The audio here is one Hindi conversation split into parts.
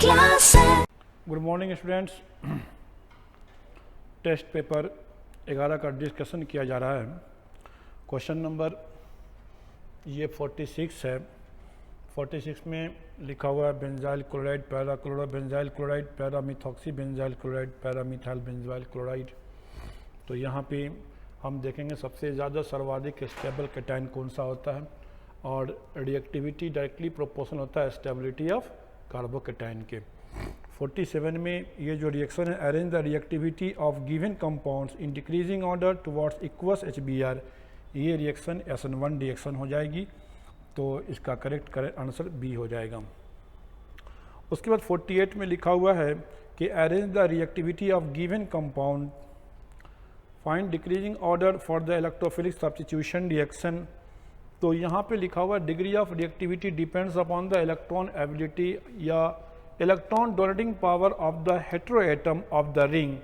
क्लास है। Good morning students. Test paper 11 का डिस्कशन किया जा रहा है। क्वेश्चन नंबर ये 46 है। 46 में लिखा हुआ है benzyl chloride, para chloro benzyl chloride, para methoxy benzyl chloride, para methyl benzyl chloride. तो यहाँ पे हम देखेंगे सबसे ज़्यादा सर्वाधिक स्टेबल कैटायन कौन सा होता है, और रिएक्टिविटी डायरेक्टली प्रोपोर्शनल होता है स्टेबिलिटी ऑफ कार्बोकैटायन के। 47 में ये जो रिएक्शन है, arrange the reactivity of given compounds in decreasing order towards equals HBr, ये रिएक्शन SN1 रिएक्शन हो जाएगी। तो इसका करेक्ट आंसर बी हो जाएगा। उसके बाद 48 में लिखा हुआ है कि arrange the reactivity of given compound, find decreasing order for the electrophilic substitution reaction. तो यहाँ पे लिखा हुआ degree of reactivity depends upon the electron ability या electron donating power of the heteroatom of the ring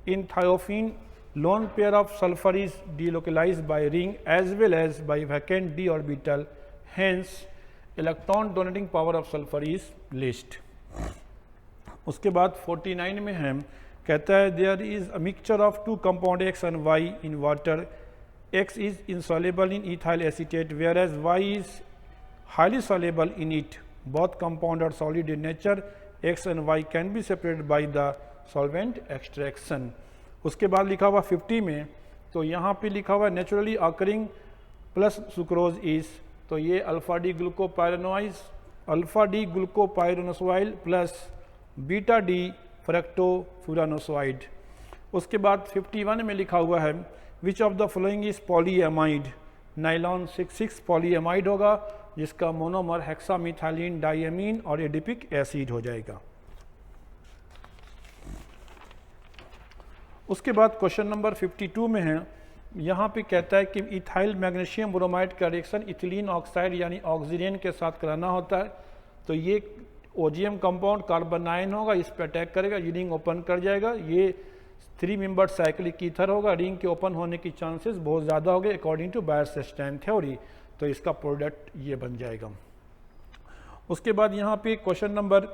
in thiophene. lone pair of sulfur is delocalized by ring as well as by vacant d orbital, hence electron donating power of sulfur is least. उसके बाद 49 में है, कहता है there is a mixture of two compound X and Y in water. X is insoluble in ethyl acetate whereas Y is highly soluble in it. Both compound are solid in nature. X and Y can be separated by the solvent extraction. उसके बाद लिखा हुआ 50 में, तो यहाँ पे लिखा हुआ naturally occurring plus sucrose is, तो ये alpha D glucopyranosyl plus beta D fructofuranoside. उसके बाद 51 में लिखा हुआ है which of the following is polyamide. Nylon 6,6 polyamide होगा जिसका मोनोमर हेक्सामिथाइलिन डाइएमीन और एडिपिक एसिड हो जाएगा। उसके बाद क्वेश्चन नंबर 52 में है, यहाँ पे कहता है कि इथाइल मैग्नीशियम ब्रोमाइड का रिएक्शन इथिलीन ऑक्साइड यानी ऑक्सीजन के साथ कराना होता है। तो ये ओजीएम कंपाउंड कार्बन 9 होगा, इस पर अटैक करेगा, ये रिंग ओपन कर जाएगा। ये 3 मेंबर्ड साइक्लिक ईथर होगा, रिंग के ओपन होने की चांसेस बहुत ज़्यादा हो गए अकॉर्डिंग टू बायरस्टैइन थ्योरी। तो इसका प्रोडक्ट ये बन जाएगा। उसके बाद यहाँ पे क्वेश्चन नंबर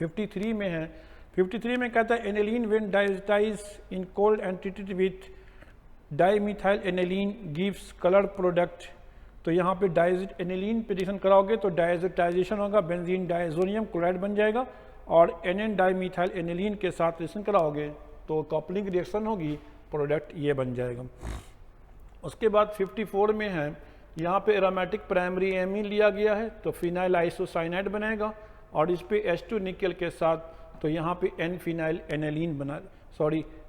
53 में है, 53 में कहता है aniline when diazotised in cold and treated with dimethyl aniline gives colour product. तो यहाँ पे एनिलीन पे रिएक्शन कराओगे तो डाइजेटाइजेशन होगा, बेंजीन डाइजोनियम क्लोराइड बन जाएगा, और एन डाइमिथाइल एनिलीन के साथ रिएक्शन कराओगे तो कपलिंग रिएक्शन होगी, प्रोडक्ट ये बन जाएगा। उसके बाद 54 में है, यहाँ पे एरोमेटिक प्राइमरी एमीन लिया गया है तो फिनाइल आइसोसाइनाइड बनेगा, और इस पे H2 निकल के साथ तो यहाँ पे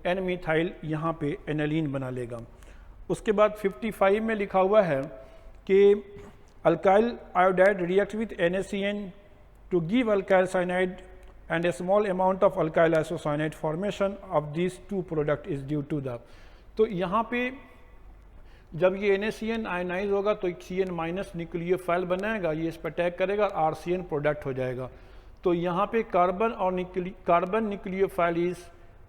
एन मिथाइल यहाँ पे एनिलीन बना लेगा। उसके बाद 55 में लिखा हुआ है कि alkyl iodide react with NaCN to give alkyl cyanide and a small amount of alkyl isocyanide formation of this two product is due to the. तो यहाँ पे जब ये NaCN आयनाइज होगा तो एक CN माइनस न्यूक्लियोफाइल बनाएगा, ये इस पर अटैक करेगा, RCN प्रोडक्ट हो जाएगा। तो यहाँ पे carbon nucleophile is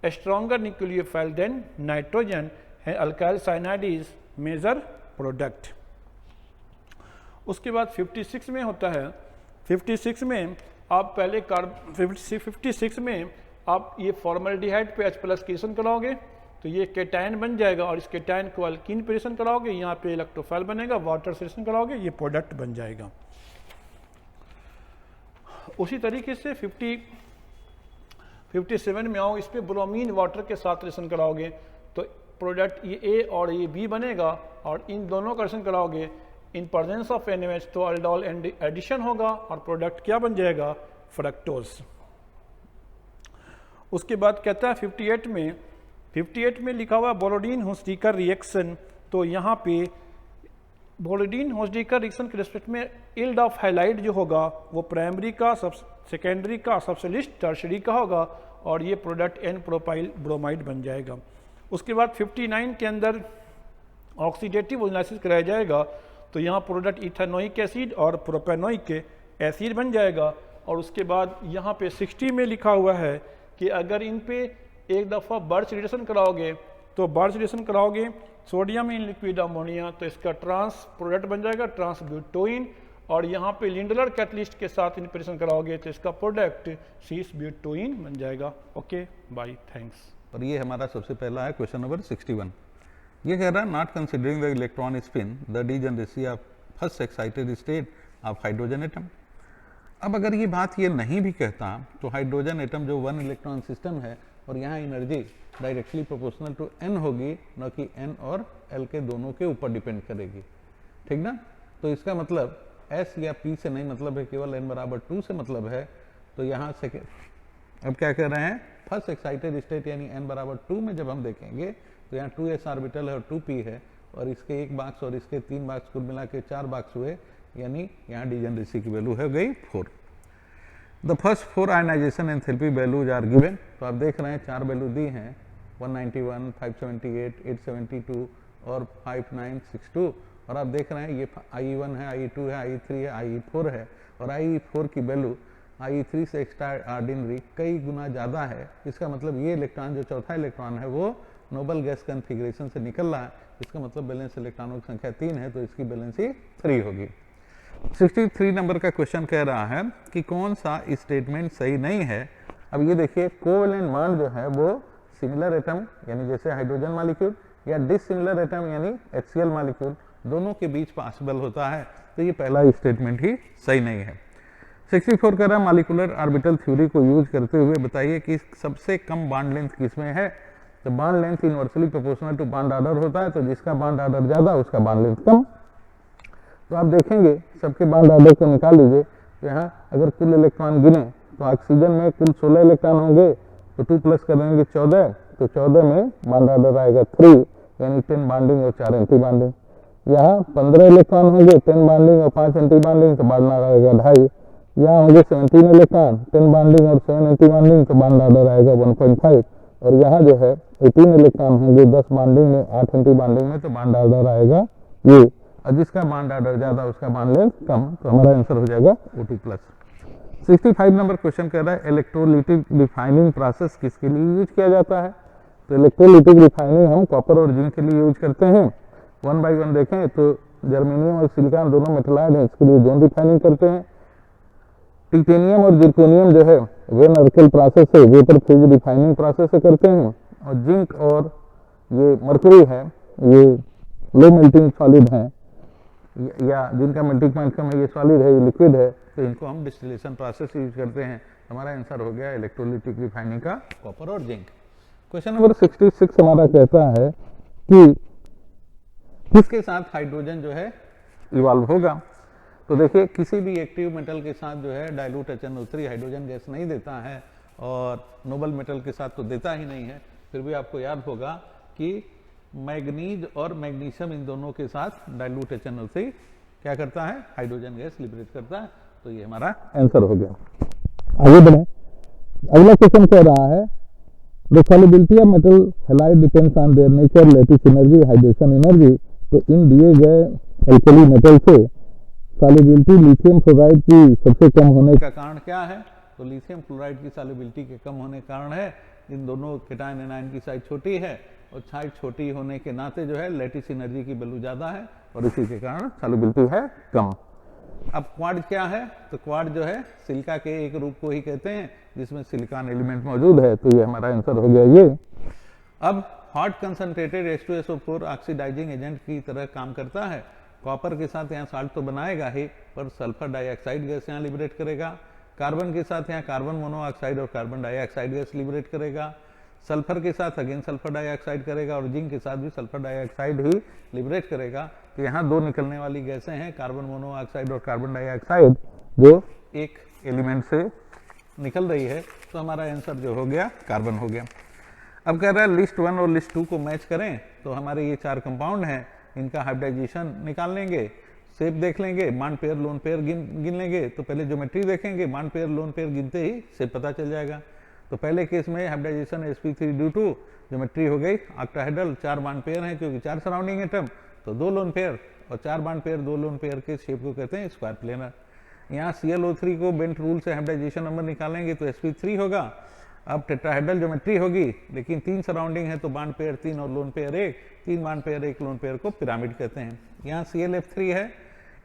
stronger nucleophile than nitrogen है, alkyl cyanide is major product. उसके बाद 56 में होता है, 56 में आप पहले 56 में आप ये फॉर्मल्डिहाइड पे H+ की रिएक्शन कराओगे तो ये कैटायन बन जाएगा, और इस कैटायन को अल्कीन पे रिएक्शन कराओगे, यहाँ पे इलेक्ट्रोफाइल बनेगा, वाटर से रिएक्शन कराओगे, ये प्रोडक्ट बन जाएगा। उसी तरीके से 57 में आओ, इस पे ब्रोमीन वाटर के साथ रिएक्शन कराओगे तो प्रोडक्ट ये A और ये B बनेगा, और इन दोनों का रिएक्शन कराओगे इन प्रेजेंस ऑफ NaOH तो अल्डोल एडिशन होगा, और प्रोडक्ट क्या बन जाएगा, फ्रक्टोज। उसके बाद कहता है 58 में लिखा हुआ बोरोडीन होस्टिकर रिएक्शन। तो यहाँ पे बोरोडीन होस्टिकर रिएक्शन के रिस्पेक्ट में यील्ड ऑफ हैलाइड जो होगा वो प्राइमरी का, सेकेंडरी का, सबसे लिस्ट टर्शरी का होगा, और ये प्रोडक्ट N प्रोपाइल ब्रोमाइड बन जाएगा। उसके बाद 59 के अंदर ऑक्सीडेटिव एनालिसिस कराया जाएगा तो यहाँ प्रोडक्ट इथेनोइक एसिड और प्रोपेनोइक एसिड बन जाएगा। और उसके बाद यहाँ पे 60 में लिखा हुआ है कि अगर इन पे एक दफ़ा बर्च रिएक्शन कराओगे तो बर्च रिएक्शन कराओगे सोडियम इन लिक्विड अमोनिया तो इसका ट्रांस प्रोडक्ट बन जाएगा ट्रांसब्यूटोइन, और यहाँ पे लिंडलर कैटलिस्ट के साथ इंप्रेशन कराओगे तो इसका प्रोडक्ट cis-butene बन जाएगा। Okay bye, thanks. और ये हमारा सबसे पहला है क्वेश्चन नंबर 61। ये कह रहा है not considering the electron spin the degeneracy of first excited state of hydrogen atom. अब अगर ये बात ये नहीं भी कहता तो हाइड्रोजन एटम जो 1 इलेक्ट्रॉन सिस्टम है और यहाँ energy directly proportional to n होगी, न कि n और l के दोनों के ऊपर डिपेंड करेगी, ठीक ना। तो इसका मतलब s या p से नहीं मतलब है, केवल n बराबर 2 से मतलब है। तो यहाँ से अब क्या कह रहे हैं, फर्स्ट एक्साइटेड स्टेट यानी n बराबर 2 में जब हम देखेंगे तो यहाँ 2s ऑर्बिटल है और 2p है, और इसके 1 बॉक्स और इसके 3 बॉक्स कुल मिला के 4 बॉक्स हुए, यानी यहाँ डीजनरेसी की वैल्यू है गई 4। The first 4 ionization enthalpy values are given. तो आप देख रहे हैं 4 वैल्यू दी हैं, 191, 578, 872 और 5962। और आप देख रहे हैं ये IE1 है, IE2 है, IE3 है, IE4 है, और IE4 की वैल्यू IE3 से एक्स्ट्रा ऑर्डिनरी कई गुना ज़्यादा है। इसका मतलब ये इलेक्ट्रॉन जो चौथा इलेक्ट्रॉन है वो नोबल गैस कन्फिग्रेशन से निकल रहा है, इसका मतलब बैलेंस इलेक्ट्रॉनों की संख्या 3 है, तो इसकी बैलेंस ही 3 होगी। 63 नंबर का क्वेश्चन कह रहा है कि कौन सा स्टेटमेंट सही नहीं है। अब ये देखिए, कोवेलेंट बॉन्ड जो है वो सिमिलर एटम यानी जैसे हाइड्रोजन मॉलिक्यूल या डिसिमिलर एटम यानी HCl मॉलिक्यूल दोनों के बीच पॉसिबल होता है, तो ये पहला स्टेटमेंट ही सही नहीं है। 64 कह रहा है मॉलिक्यूलर ऑर्बिटल थ्योरी को यूज करते हुए बताइए कि सबसे कम बॉन्ड लेंथ किसमें है। तो bond length inversely proportional to bond order होता है, तो जिसका बॉन्ड ऑर्डर ज्यादा उसका बॉन्ड लेंथ कम। तो आप देखेंगे सबके बॉन्ड ऑर्डर को निकाल लीजिए। तो यहाँ अगर कुल इलेक्ट्रॉन गिने तो ऑक्सीजन में कुल 16 इलेक्ट्रॉन होंगे, तो 2 प्लस कर देंगे 14, तो 14 में बॉन्ड ऑर्डर आएगा 3 यानी 10 बॉन्डिंग और 4 एंटी बॉन्डिंग। यहाँ 15 इलेक्ट्रॉन होंगे, 10 बॉन्डिंग और 5 एंटी बॉन्डिंग, तो बॉन्ड ऑर्डर आएगा 2.5। यहाँ होंगे 17 इलेक्ट्रॉन, 10 बॉन्डिंग और 7 एंटी बॉन्डिंग, तो बॉन्ड ऑर्डर आएगा 1.5। और यहाँ जो है 18 इलेक्ट्रॉन होंगे, 10 बॉन्डिंग में 8 एंटी बॉन्डिंग में, तो बॉन्ड ऑर्डर आएगा ये। और जिसका बॉन्ड ऑर्डर ज्यादा उसका बॉन्ड लेंथ कम, तो हमारा आंसर हो जाएगा O2+। 65 नंबर क्वेश्चन कह रहा है इलेक्ट्रोलिटिक रिफाइनिंग प्रोसेस किसके लिए यूज किया जाता है। तो इलेक्ट्रोलिटिक रिफाइनिंग हम कॉपर और जिंक के लिए यूज करते हैं। 1 बाय 1 देखें तो जर्मेनियम और सिलिकॉन दोनों मेटलाइड हैं, इसके लिए जोन रिफाइनिंग करते हैं। टिटेनियम और जिर्कोनियम जो है वेन अर्कल प्रोसेस है, वेपर फेज रिफाइनिंग प्रोसेस से करते हैं। और जिंक और ये मरकरी है, ये लो मेल्टिंग सॉलिड है, या जिनका मेल्टिंग पॉइंट कम है, ये सॉलिड है, ये लिक्विड है, तो इनको हम डिस्टिलेशन प्रोसेस यूज करते हैं। हमारा आंसर हो गया इलेक्ट्रोलिटिक रिफाइनिंग का कॉपर और जिंक। क्वेश्चन नंबर 66 हमारा कहता है कि किसके साथ हाइड्रोजन जो है इवॉल्व होगा। तो देखिए किसी भी एक्टिव मेटल के साथ जो है डाइल्यूट HNO3 हाइड्रोजन गैस नहीं देता है, और नोबल मेटल के साथ तो देता ही नहीं है। फिर भी आपको याद होगा कि मैग्नीज और मैग्नीशियम इन दोनों के साथ डाइल्यूट HNO3 क्या करता है, हाइड्रोजन गैस लिबरेट करता है। तो ये हमारा आंसर हो गया। आगे बढ़े, अगला क्वेश्चन कह रहा है the solubility of metal halide depends on their nature, lattice energy, hydration energy. तो इन दिए गए एल्कली मेटल से सॉल्युबिलिटी लिथियम क्लोराइड की सबसे कम होने का कारण क्या है। तो लिथियम क्लोराइड की सॉल्युबिलिटी के कम होने का कारण है इन दोनों केटायन एनायन की साइज छोटी है, और साइज छोटी होने के नाते जो है लैटिस एनर्जी की वैल्यू ज्यादा है, और इसी के कारण सॉल्युबिलिटी है कम। अब क्वाड क्या है, तो क्वाड जो है सिलिका के एक रूप को ही कहते हैं जिसमें सिलिकॉन एलिमेंट मौजूद है, तो ये हमारा आंसर हो गया ये। अब hot concentrated H2SO4 oxidising agent की तरह काम करता है। कॉपर के साथ यहाँ साल्ट तो बनाएगा ही, पर सल्फर डाइऑक्साइड गैस यहाँ लिबरेट करेगा। कार्बन के साथ यहाँ कार्बन मोनोऑक्साइड और कार्बन डाइऑक्साइड गैस लिबरेट करेगा। सल्फर के साथ अगेन सल्फर डाइऑक्साइड करेगा, और जिंक के साथ भी सल्फर डाइऑक्साइड ही लिबरेट करेगा। तो यहाँ 2 निकलने वाली गैसें हैं, कार्बन मोनोऑक्साइड और कार्बन डाइऑक्साइड, जो एक एलिमेंट से निकल रही है। तो हमारा आंसर जो हो गया कार्बन हो गया। अब कह रहा है लिस्ट 1 और लिस्ट 2 को मैच करें। तो हमारे ये 4 कंपाउंड हैं, इनका हाइब्रिडाइजेशन निकाल लेंगे, शेप देख लेंगे, बॉन्ड पेयर लोन पेयर गिन लेंगे। तो पहले ज्योमेट्री देखेंगे, बॉन्ड पेयर लोन पेयर गिनते ही शेप पता चल जाएगा। तो पहले केस में हाइब्रिडाइजेशन sp3 ज्योमेट्री हो गई ऑक्टाहेड्रल, 4 बॉन्ड पेयर हैं क्योंकि 4 सराउंडिंग एटम, तो 2 लोन पेयर, और 4 बॉन्ड पेयर 2 लोन पेयर के शेप को कहते हैं स्क्वायर प्लेनर। यहाँ ClO3 को बेंट रूल से हाइब्रिडाइजेशन नंबर निकालेंगे तो sp3 होगा। अब टेट्राहेड्रल ज्योमेट्री होगी, लेकिन 3 सराउंडिंग है तो बॉन्ड पेयर 3 और lone pair 1, 3 bond pair 1 lone pair को पिरामिड कहते हैं। यहाँ ClF3 है,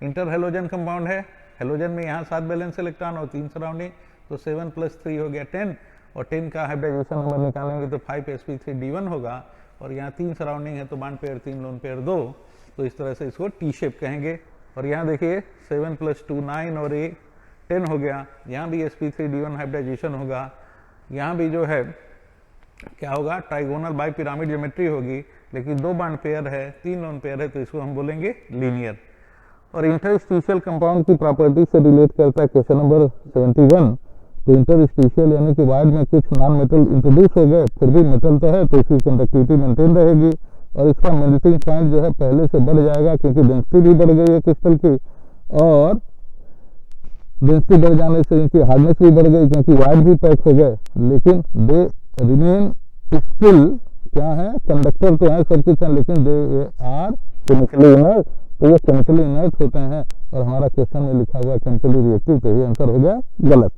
इंटर हेलोजन कंपाउंड है, हेलोजन में यहाँ 7 बैलेंस इलेक्ट्रॉन और 3 सराउंडिंग, तो 7 + 3 हो गया 10, और 10 का हाइब्रिडाइजेशन नंबर निकालेंगे तो 5sp3d1 होगा, और यहाँ 3 सराउंडिंग है तो बॉन्ड पेयर 3 लोन पेयर 2, तो इस तरह से इसको टी शेप कहेंगे। और यहाँ देखिए 7 + 2 9 और 1 10 हो गया, यहाँ भी sp3d1 हाइब्रिडाइजेशन होगा, यहाँ भी जो है क्या होगा, ट्राइगोनल बाई पिरामिड ज्योमेट्री होगी, लेकिन 2 बॉन्ड पेयर है 3 लोन पेयर है, तो इसको हम बोलेंगे लीनियर। और इंटरस्टिशियल कंपाउंड की प्रॉपर्टी से रिलेट करता है क्वेश्चन नंबर 71। तो इंटरस्टिशियल यानी कि वाइड में कुछ नॉन मेटल इंट्रोड्यूस हो गए, फिर भी मेटल तो है तो इसकी कंडक्टिविटी मेंटेन रहेगी, और इसका मेल्टिंग पॉइंट जो है पहले से बढ़ जाएगा क्योंकि डेंसिटी भी बढ़ गई है क्रिस्टल की, और डेंसिटी बढ़ जाने से इनकी हार्डनेस भी बढ़ गई क्योंकि वाइड भी पैक हो गए, लेकिन दे रिमेन स्टिल क्या है, कंडक्टर तो है सब कुछ है, लेकिन दे आर केमिकली इनर्ट, तो ये केमिकली इनर्ट होते हैं, और हमारा क्वेश्चन में लिखा हुआ केमिकली रिएक्टिव, तो ये आंसर हो गया गलत।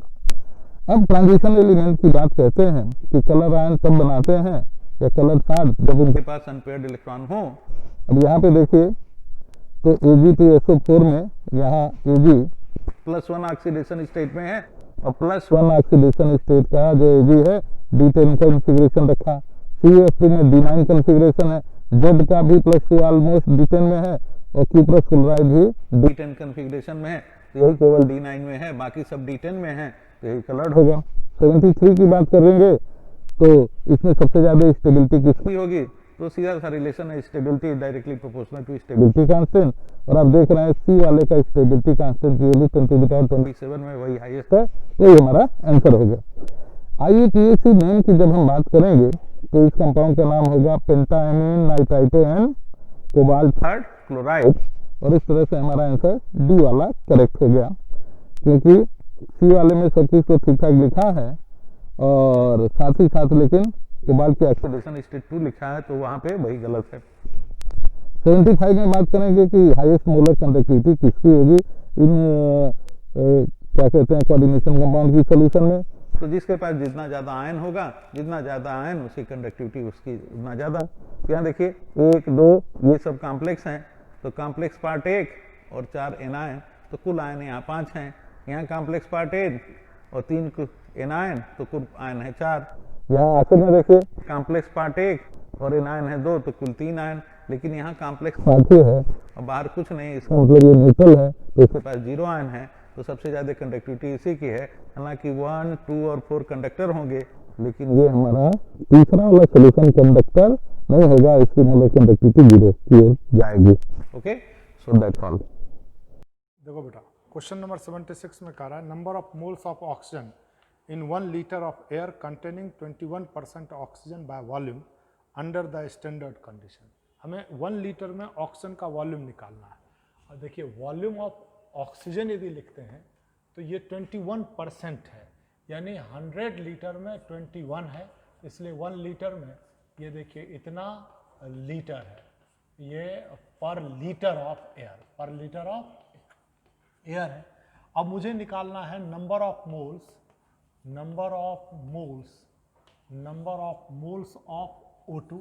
अब ट्रांजिशन एलिमेंट की बात कहते हैं कि कलर आयन तब बनाते हैं या कलर चार्ट जब उनके पास अनपेयर्ड इलेक्ट्रॉन हो। अब यहाँ पे देखिए तो Ag2SO4 में यहाँ Ag +1 ऑक्सीडेशन स्टेट में है, और +1 ऑक्सीडेशन स्टेट का जो Ag है D10 कॉन्फ़िगरेशन रखा, CF2 में D9 कॉन्फ़िगरेशन है, Z का भी +2 ऑलमोस्ट D10 में है, और क्यूप्रस क्लोराइड भी D10 कॉन्फ़िगरेशन में है, तो यही केवल D9 में है, बाकी सब D10 में है, तो यही कलर्ड होगा। 73 की बात करेंगे तो इसमें सबसे ज़्यादा स्टेबिलिटी किसकी होगी, तो सीधा सा रिलेशन है stability directly proportional to stability constant, और आप देख रहे हैं सी वाले का स्टेबिलिटी कांस्टेंट की वैल्यू 10⁻27 में वही हाईएस्ट है, तो ये हमारा आंसर हो गया। IUPAC नेम की जब हम बात करेंगे तो इस कंपाउंड का नाम होगा पेंटाएमीन nitrito and cobalt third chloride, और इस तरह से हमारा आंसर डी वाला करेक्ट हो गया, क्योंकि सी वाले में सब कुछ तो ठीक ठाक लिखा है, और साथ ही साथ लेकिन कोबाल्ट की ऑक्सीडेशन स्टेट 2 लिखा है, तो वहाँ पे वही गलत है। 75 में बात करेंगे कि हाईएस्ट मोलर कंडक्टिविटी किसकी होगी इन क्या कहते हैं कोऑर्डिनेशन कंपाउंड की सॉल्यूशन में, तो जिसके पास जितना ज़्यादा आयन होगा, जितना ज़्यादा आयन उसकी कंडक्टिविटी उसकी उतना ज़्यादा। तो यहाँ देखिए 1 2 ये सब कॉम्प्लेक्स हैं, तो कॉम्प्लेक्स पार्ट 1 और 4 एनायन, तो कुल आयन यहाँ 5 हैं, यहाँ कॉम्प्लेक्स पार्ट 1 और 3 एनायन, तो कुल आयन है 4। यहाँ आखिर में देखिए कॉम्प्लेक्स पार्ट 1 और एनायन है 2, तो कुल 3 आयन, लेकिन यहाँ कॉम्प्लेक्स पार्ट है और बाहर कुछ नहीं, इसका मतलब ये न्यूट्रल है, तो इसके पास 0 आयन है, तो सबसे ज़्यादा कंडक्टिविटी इसी की है। हालांकि 1 2 और 4 कंडक्टर होंगे, लेकिन ये हमारा तीसरा वाला सोल्यूशन कंडक्टर नहीं होगा, इसकी मोलर कंडक्टिविटी 0 की ओर जाएगी। Okay, so that's all. देखो बेटा, क्वेश्चन नंबर 76 में कह रहा है number of moles of oxygen in 1 litre of air containing 21% oxygen by volume under the standard condition. हमें 1 लीटर में ऑक्सीजन का वॉल्यूम निकालना है, और देखिए वॉल्यूम ऑफ ऑक्सीजन यदि लिखते हैं तो ये 21% है, यानी 100 लीटर में 21 है, इसलिए 1 लीटर में ये देखिए इतना लीटर है, ये पर लीटर ऑफ एयर, पर लीटर ऑफ एयर है। अब मुझे निकालना है number of moles, number of moles, number of moles of O2।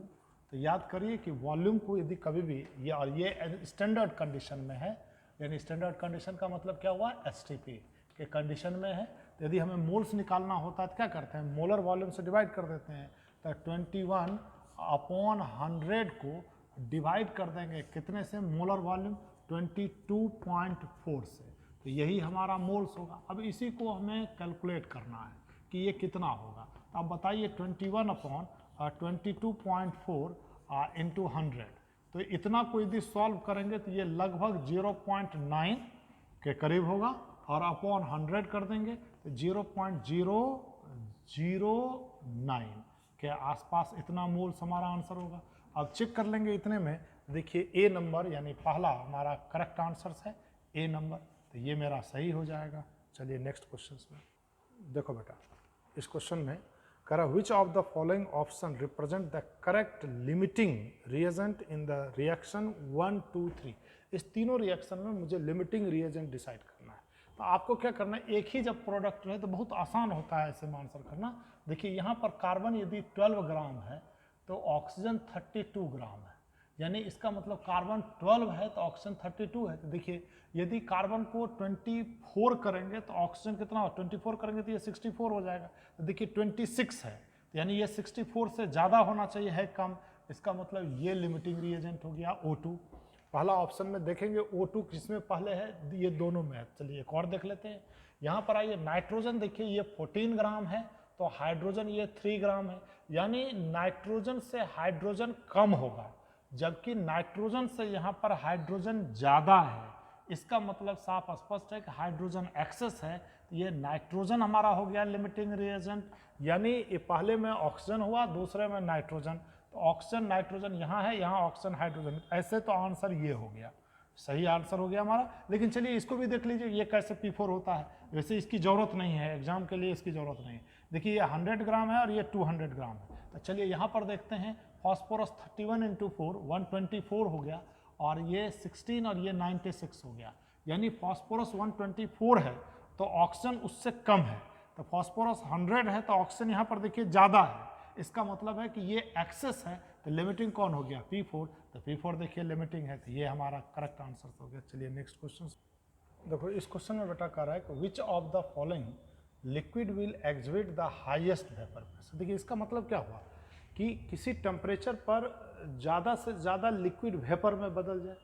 तो याद करिए कि वॉल्यूम को यदि कभी भी ये स्टैंडर्ड कंडीशन में है, यानी स्टैंडर्ड कंडीशन का मतलब क्या हुआ, STP के कंडीशन में है, तो यदि हमें मोल्स निकालना होता है तो क्या करते हैं, मोलर वॉल्यूम से डिवाइड कर देते हैं, तो 21/100 को डिवाइड कर देंगे कितने से, मोलर वॉल्यूम 22.4 से, तो यही हमारा मोल्स होगा। अब इसी को हमें कैलकुलेट करना है कि ये कितना होगा, तो अब बताइए 21/22.4 इंटू 100, तो इतना को यदि सॉल्व करेंगे तो ये लगभग 0.9 के करीब होगा, और अपॉन 100 कर देंगे तो 0.009 के आसपास इतना मोल्स हमारा आंसर होगा। अब चेक कर लेंगे इतने में, देखिए ए नंबर यानी पहला हमारा करेक्ट आंसर है ए नंबर, तो ये मेरा सही हो जाएगा। चलिए नेक्स्ट क्वेश्चन में देखो बेटा, इस क्वेश्चन में कह रहा विच of the following option represent the correct limiting reagent in the reaction 1 2 3। इस तीनों रिएक्शन में मुझे लिमिटिंग रिएजेंट डिसाइड करना है, तो आपको क्या करना है, एक ही जब प्रोडक्ट रहे तो बहुत आसान होता है ऐसे में आंसर करना। देखिए यहाँ पर कार्बन यदि 12 ग्राम है तो ऑक्सीजन 32 ग्राम है, यानी इसका मतलब कार्बन 12 है तो ऑक्सीजन 32 है। तो देखिए यदि कार्बन को 24 करेंगे तो ऑक्सीजन कितना हो, 24 करेंगे तो ये 64 हो जाएगा। तो देखिए 26 है, तो यानी ये 64 से ज़्यादा होना चाहिए, है कम। इसका मतलब ये लिमिटिंग रिएजेंट हो गया O2। पहला ऑप्शन में देखेंगे O2 किसमें पहले है, ये दोनों में है। चलिए एक और देख लेते हैं। यहाँ पर आइए, नाइट्रोजन देखिए ये 14 ग्राम है, तो हाइड्रोजन ये 3 ग्राम है, यानी नाइट्रोजन से हाइड्रोजन कम होगा, जबकि नाइट्रोजन से यहाँ पर हाइड्रोजन ज़्यादा है। इसका मतलब साफ स्पष्ट है कि हाइड्रोजन एक्सेस है, तो ये नाइट्रोजन हमारा हो गया लिमिटिंग रिएजेंट। यानी ये पहले में ऑक्सीजन हुआ, दूसरे में नाइट्रोजन, तो ऑक्सीजन नाइट्रोजन यहाँ है, यहाँ ऑक्सीजन हाइड्रोजन, ऐसे तो आंसर ये हो गया, सही आंसर हो गया हमारा। लेकिन चलिए इसको भी देख लीजिए, ये कैसे P4 होता है। वैसे इसकी ज़रूरत नहीं है, एग्जाम के लिए इसकी ज़रूरत नहीं है। देखिए ये 100 ग्राम है और ये 200 ग्राम है। तो चलिए यहाँ पर देखते हैं, फॉस्फोरस 31 × 4 124 हो गया, और ये 16 और ये 96 हो गया। यानी फॉस्फोरस 124 है तो ऑक्सीजन उससे कम है, तो फॉस्फोरस 100 है तो ऑक्सीजन यहाँ पर देखिए ज़्यादा है। इसका मतलब है कि ये एक्सेस है, तो लिमिटिंग कौन हो गया, P4। तो P4 देखिए लिमिटिंग है, तो ये हमारा करेक्ट आंसर हो गया। चलिए नेक्स्ट क्वेश्चन देखो। इस क्वेश्चन में बेटा कह रहा है कि विच of the following liquid will exhibit the highest vapour pressure. देखिए इसका मतलब क्या हुआ कि किसी टेम्परेचर पर ज़्यादा से ज़्यादा लिक्विड वेपर में बदल जाए,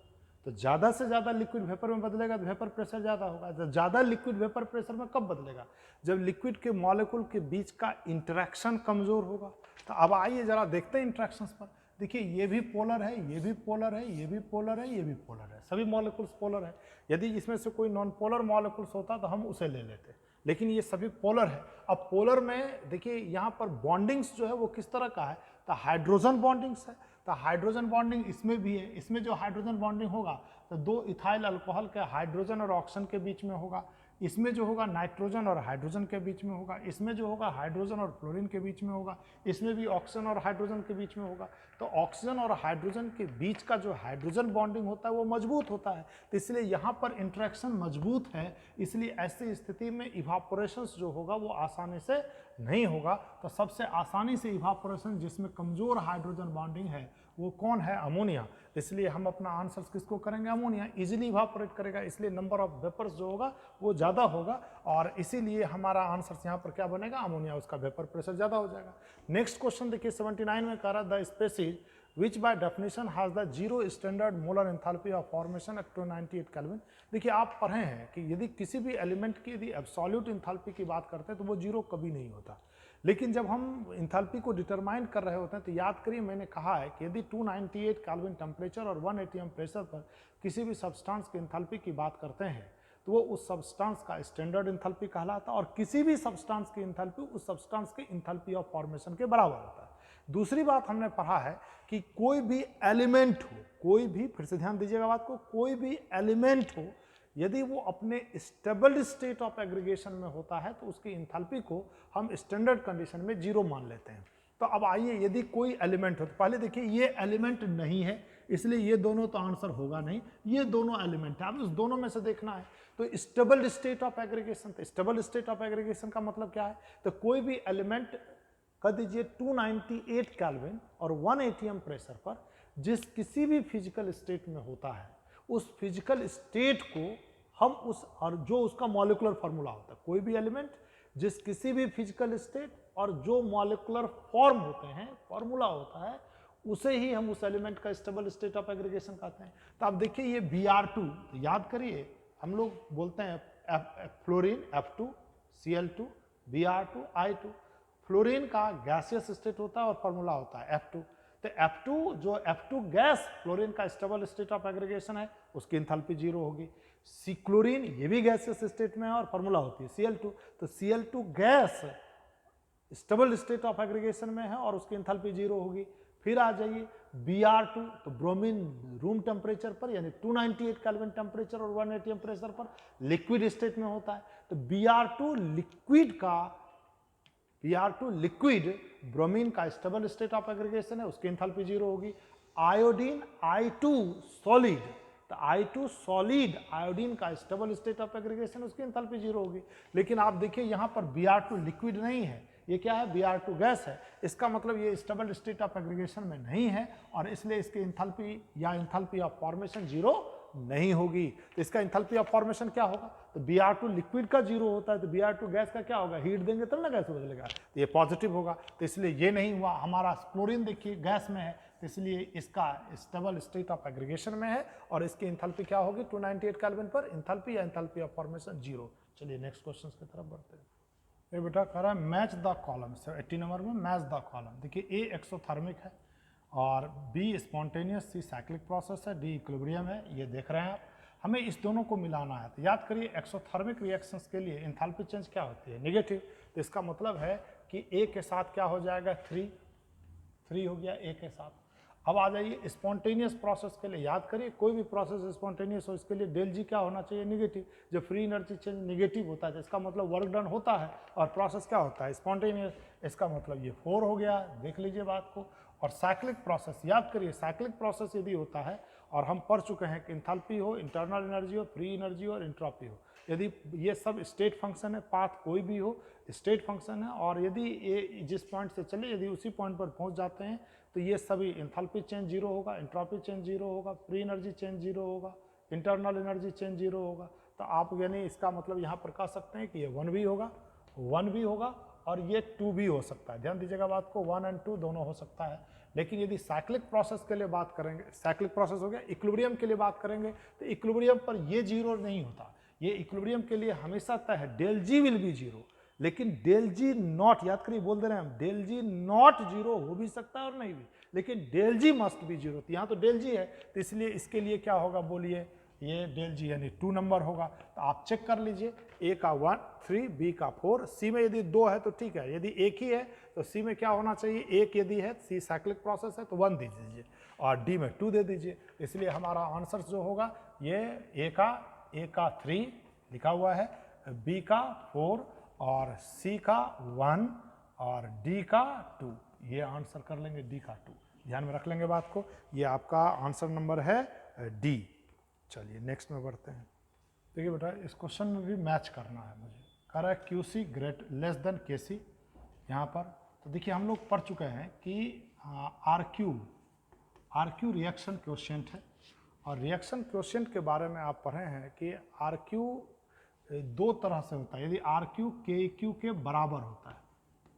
तो ज़्यादा से ज़्यादा लिक्विड वेपर में बदलेगा तो वेपर प्रेशर ज़्यादा होगा। तो ज़्यादा लिक्विड वेपर प्रेशर में कब बदलेगा, जब लिक्विड के मॉलिक्यूल के बीच का इंटरेक्शन कमज़ोर होगा। तो अब आइए ज़रा देखते हैं इंटरेक्शंस पर। देखिए ये भी पोलर है, ये भी पोलर है, ये भी पोलर है, ये भी पोलर है, सभी मॉलिक्यूल्स पोलर है। यदि इसमें से कोई नॉन पोलर मॉलिक्यूल्स होता तो हम उसे ले लेते, लेकिन ये सभी पोलर है। अब पोलर में देखिए यहाँ पर बॉन्डिंग्स जो है वो किस तरह का है, तो हाइड्रोजन बॉन्डिंग्स है। तो हाइड्रोजन बॉन्डिंग इसमें भी है, इसमें जो हाइड्रोजन बॉन्डिंग होगा तो 2 इथाइल अल्कोहल के हाइड्रोजन और ऑक्सीजन के बीच में होगा। इसमें जो होगा नाइट्रोजन और हाइड्रोजन के बीच में होगा, इसमें जो होगा हाइड्रोजन और फ्लोरीन के बीच में होगा, इसमें भी ऑक्सीजन और हाइड्रोजन के बीच में होगा। तो ऑक्सीजन और हाइड्रोजन के बीच का जो हाइड्रोजन बॉन्डिंग होता है वो मजबूत होता है, तो इसलिए यहाँ पर इंटरेक्शन मजबूत है। इसलिए ऐसी स्थिति में इवापोरेशन जो होगा वो आसानी से नहीं होगा। तो सबसे आसानी से इवापोरेशन जिसमें कमजोर हाइड्रोजन बॉन्डिंग है वो कौन है, अमोनिया। इसलिए हम अपना आंसर किसको करेंगे, अमोनिया। इजीली इवापोरेट करेगा, इसलिए नंबर ऑफ वेपर्स जो होगा वो ज़्यादा होगा, और इसीलिए हमारा आंसर यहाँ पर क्या बनेगा, अमोनिया। उसका वेपर प्रेशर ज़्यादा हो जाएगा। नेक्स्ट क्वेश्चन देखिए 79 में कह रहा है the species which by definition has the zero standard molar enthalpy of formation at 298 kelvin. देखिए आप पढ़े हैं कि यदि किसी भी एलिमेंट की यदि एब्सोल्यूट इंथैल्पी की बात करते हैं तो वो जीरो कभी नहीं होता, लेकिन जब हम इंथैल्पी को डिटरमाइन कर रहे होते हैं तो याद करिए मैंने कहा है कि यदि 298 केल्विन टेम्परेचर और 1 atm प्रेशर पर किसी भी सब्सटेंस की इंथैल्पी की बात करते हैं तो वो उस सब्सटेंस का स्टैंडर्ड इंथैल्पी कहलाता है, और किसी भी सब्सटेंस की इंथैल्पी उस सब्सटेंस की इंथैल्पी ऑफ फॉर्मेशन के बराबर होता है। दूसरी बात हमने पढ़ा है कि कोई भी एलिमेंट हो, कोई भी, फिर से ध्यान दीजिएगा बात को, कोई भी एलिमेंट हो यदि वो अपने स्टेबल स्टेट ऑफ एग्रीगेशन में होता है तो उसकी इंथैल्पी को हम स्टैंडर्ड कंडीशन में जीरो मान लेते हैं। तो अब आइए यदि कोई एलिमेंट हो, तो पहले देखिए ये एलिमेंट नहीं है इसलिए ये दोनों तो आंसर होगा नहीं, ये दोनों एलिमेंट है। अब इस दोनों में से देखना है तो स्टेबल स्टेट ऑफ एग्रीगेशन, तो स्टेबल स्टेट ऑफ एग्रीगेशन का मतलब क्या है, तो कोई भी एलिमेंट कह दीजिए 298 केल्विन और 1 atm प्रेशर पर जिस किसी भी फिजिकल स्टेट में होता है उस फिजिकल स्टेट को हम उस, और जो उसका मॉलिक्यूलर फार्मूला होता है, कोई भी एलिमेंट जिस किसी भी फिजिकल स्टेट और जो मॉलिक्यूलर फॉर्म होते हैं, फार्मूला होता है, उसे ही हम उस एलिमेंट का स्टेबल स्टेट ऑफ एग्रीगेशन कहते हैं। तो आप देखिए ये Br2, तो याद करिए हम लोग बोलते हैं fluorine F2 Cl2 Br2 I2, fluorine का गैसियस स्टेट होता है और फार्मूला होता है F2। तो F2 जो F2 गैस फ्लोरीन का स्टेबल स्टेट ऑफ एग्रीगेशन है उसकी इंथैल्पी जीरो होगी। सी क्लोरीन ये भी गैसियस स्टेट में है और फार्मूला होती है Cl2, तो Cl2 gas stable state of aggregation में है और उसकी इंथैल्पी जीरो होगी। फिर आ जाइए Br2, तो ब्रोमीन रूम टेम्परेचर पर यानी 298 केल्विन टेम्परेचर और 1 atm प्रेशर पर लिक्विड स्टेट में होता है, तो Br2 लिक्विड ब्रोमीन का स्टेबल स्टेट ऑफ एग्रीगेशन है, उसकी एंथैल्पी जीरो होगी। आयोडीन I2 सॉलिड, तो I2 सॉलिड आयोडीन का स्टेबल स्टेट ऑफ एग्रीगेशन, उसकी एंथैल्पी जीरो होगी। लेकिन आप देखिए यहाँ पर Br2 लिक्विड नहीं है, ये क्या है, Br2 गैस है, इसका मतलब ये स्टेबल स्टेट ऑफ एग्रीगेशन में नहीं है और इसलिए इसकी इंथैल्पी या इंथैल्पी ऑफ फॉर्मेशन जीरो नहीं होगी। तो इसका इंथैल्पी ऑफ फॉर्मेशन क्या होगा, तो Br2 लिक्विड का जीरो होता है, तो Br2 गैस का क्या होगा, हीट देंगे तब ना गैस बदलेगा, तो ये पॉजिटिव होगा। तो इसलिए ये नहीं हुआ। हमारा क्लोरीन देखिए गैस में है, तो इसलिए इसका स्टेबल स्टेट ऑफ एग्रीगेशन में है और इसकी इंथैल्पी क्या होगी 298 केल्विन पर, इंथैल्पी या इंथैल्पी ऑफ फॉर्मेशन जीरो। चलिए नेक्स्ट क्वेश्चन की तरफ बढ़ते हैं। ये बेटा कह रहा है मैच द कॉलम, 80 नंबर में मैच द कॉलम। देखिए ए एक्सोथर्मिक है और B spontaneous, C cyclic process है, डी इक्विलिब्रियम है, ये देख रहे हैं आप। हमें इस दोनों को मिलाना है। तो याद करिए एक्सोथर्मिक रिएक्शंस के लिए एंथैल्पी चेंज क्या होती है, नेगेटिव। तो इसका मतलब है कि ए के साथ क्या हो जाएगा 3 हो गया ए के साथ। अब आ जाइए स्पॉन्टेनियस प्रोसेस के लिए, याद करिए कोई भी प्रोसेस स्पॉन्टेनियस हो इसके लिए डेल जी क्या होना चाहिए, नेगेटिव। जब फ्री एनर्जी चेंज नेगेटिव होता है तो इसका मतलब वर्क डन होता है और प्रोसेस क्या होता है स्पॉन्टेनियस, इसका मतलब ये 4 हो गया, देख लीजिए बात को। और साइक्लिक प्रोसेस, याद करिए साइक्लिक प्रोसेस यदि होता है और हम पढ़ चुके हैं कि इंथैल्पी हो, इंटरनल एनर्जी हो, फ्री एनर्जी हो और एंट्रोपी हो, यदि ये सब स्टेट फंक्शन है, पाथ कोई भी हो स्टेट फंक्शन है और यदि ये जिस पॉइंट से चले यदि उसी पॉइंट पर पहुंच जाते हैं तो ये सभी एंथैल्पी चेंज जीरो होगा, एंट्रोपी चेंज जीरो होगा, फ्री एनर्जी चेंज जीरो होगा, इंटरनल एनर्जी चेंज जीरो होगा। तो आप यानी इसका मतलब यहाँ पर कह सकते हैं कि ये 1 भी होगा और ये 2 भी हो सकता है। ध्यान दीजिएगा बात को, 1 और 2 दोनों हो सकता है। लेकिन यदि साइक्लिक प्रोसेस के लिए बात करेंगे, साइक्लिक प्रोसेस हो गया, इक्विलिब्रियम के लिए बात करेंगे तो इक्विलिब्रियम पर ये जीरो नहीं होता, ये इक्विलिब्रियम के लिए हमेशा तय है, del G will be zero. लेकिन डेल जी नॉट, याद करिए बोल दे रहे हैं हम, डेल जी नॉट जीरो हो भी सकता है और नहीं भी, लेकिन del G must be zero. तो यहाँ तो डेल जी है तो इसलिए इसके लिए क्या होगा बोलिए, ये डेल जी यानी 2 नंबर होगा। तो आप चेक कर लीजिए, ए का 1 3, बी का 4, सी में यदि 2 है तो ठीक है, यदि एक ही है तो सी में क्या होना चाहिए, एक यदि है, सी साइक्लिक प्रोसेस है तो 1 दे दीजिए और डी में 2 दे दीजिए। इसलिए हमारा आंसर जो होगा ये ए का 3 लिखा हुआ है, बी का 4 और सी का 1 और डी का 2, ये आंसर कर लेंगे डी का 2। ध्यान में रख लेंगे बात को, ये आपका आंसर नंबर है डी। चलिए नेक्स्ट में बढ़ते हैं। देखिए बेटा इस क्वेश्चन में भी मैच करना है मुझे, कह रहा है Q C great less than K C यहाँ पर। तो देखिए हम लोग पढ़ चुके हैं कि आर क्यू रिएक्शन क्वोशिएंट है और रिएक्शन क्वोशिएंट के बारे में आप पढ़े हैं कि आर क्यू 2 तरह से होता है। यदि आर क्यू के क्यू के बराबर होता है,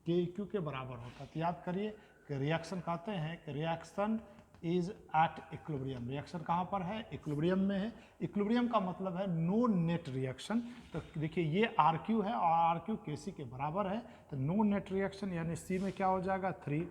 के क्यू के बराबर होता है तो याद करिए कि रिएक्शन कहते हैं कि reaction is at equilibrium. Reaction कहाँ पर है, इक्विलिब्रियम में है। इक्विलिब्रियम का मतलब है नो नेट रिएक्शन। तो देखिए ये आर क्यू है और आर क्यू के सी के बराबर है, तो नो नेट रिएक्शन यानी सी में क्या हो जाएगा 3।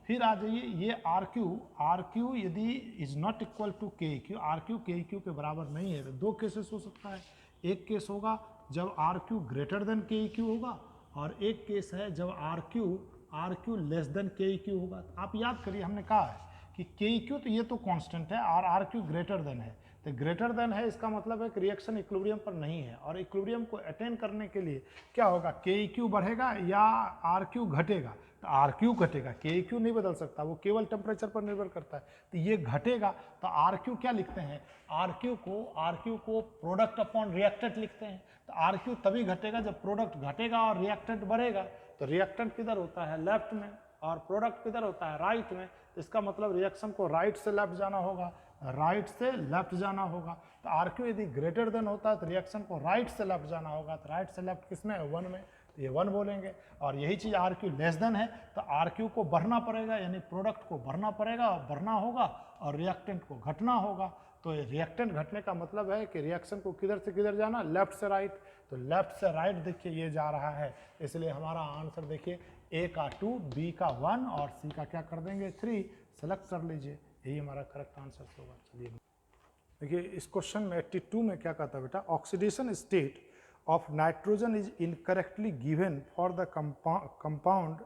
फिर आ जाइए ये आर क्यू यदि इज नॉट इक्वल टू के क्यू, आर क्यू के क्यू के बराबर नहीं है तो 2 केसेस हो सकता है। एक केस होगा जब आर क्यू ग्रेटर देन के क्यू होगा और एक केस है जब आर क्यू लेस देन के क्यू होगा। तो आप याद करिए हमने कहा है कि के क्यू तो ये तो कांस्टेंट है और आर क्यू ग्रेटर देन है, तो ग्रेटर देन है इसका मतलब है कि रिएक्शन इक्विलिब्रियम पर नहीं है और इक्विलिब्रियम को अटेन करने के लिए क्या होगा, के क्यू बढ़ेगा या आर क्यू घटेगा। तो आर क्यू घटेगा, के क्यू नहीं बदल सकता, वो केवल टेम्परेचर पर निर्भर करता है, तो ये घटेगा। तो आर क्यू क्या लिखते हैं, आर क्यू को प्रोडक्ट अपॉन रिएक्टेंट लिखते हैं। तो आर क्यू तभी घटेगा जब प्रोडक्ट घटेगा और रिएक्टेंट बढ़ेगा। तो रिएक्टेंट किधर होता है, लेफ्ट में, और प्रोडक्ट किधर होता है, राइट में। इसका मतलब रिएक्शन को राइट से लेफ्ट जाना होगा, राइट से लेफ्ट जाना होगा। तो आर क्यू यदि ग्रेटर देन होता है तो रिएक्शन को राइट से लेफ्ट जाना होगा, तो राइट से लेफ्ट किसमें है, 1 में, तो ये 1 बोलेंगे। और यही चीज़ आर क्यू लेस देन है तो आर क्यू को बढ़ना पड़ेगा, यानी प्रोडक्ट को बढ़ना पड़ेगा, बढ़ना होगा और रिएक्टेंट को घटना होगा। तो रिएक्टेंट घटने का मतलब है कि रिएक्शन को किधर से किधर जाना, लेफ्ट से राइट। तो लेफ्ट से राइट देखिए ये जा रहा है, इसलिए हमारा आंसर देखिए ए का 2, बी का 1 और सी का क्या कर देंगे 3, सेलेक्ट कर लीजिए, यही हमारा करेक्ट आंसर होगा। चलिए देखिए इस क्वेश्चन में 82 में क्या कहता है बेटा, oxidation state of nitrogen is incorrectly given for the compound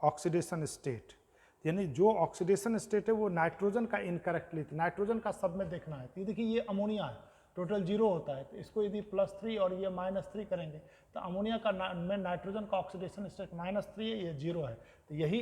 oxidation state. यानी जो ऑक्सीडेशन स्टेट है वो नाइट्रोजन का इनकरेक्टली, नाइट्रोजन का सब में देखना है। तो देखिए ये अमोनिया है, टोटल 0 होता है, तो इसको यदि +3 और ये -3 करेंगे तो अमोनिया का में नाइट्रोजन का ऑक्सीडेशन स्टेट -3 है, ये 0 है, तो यही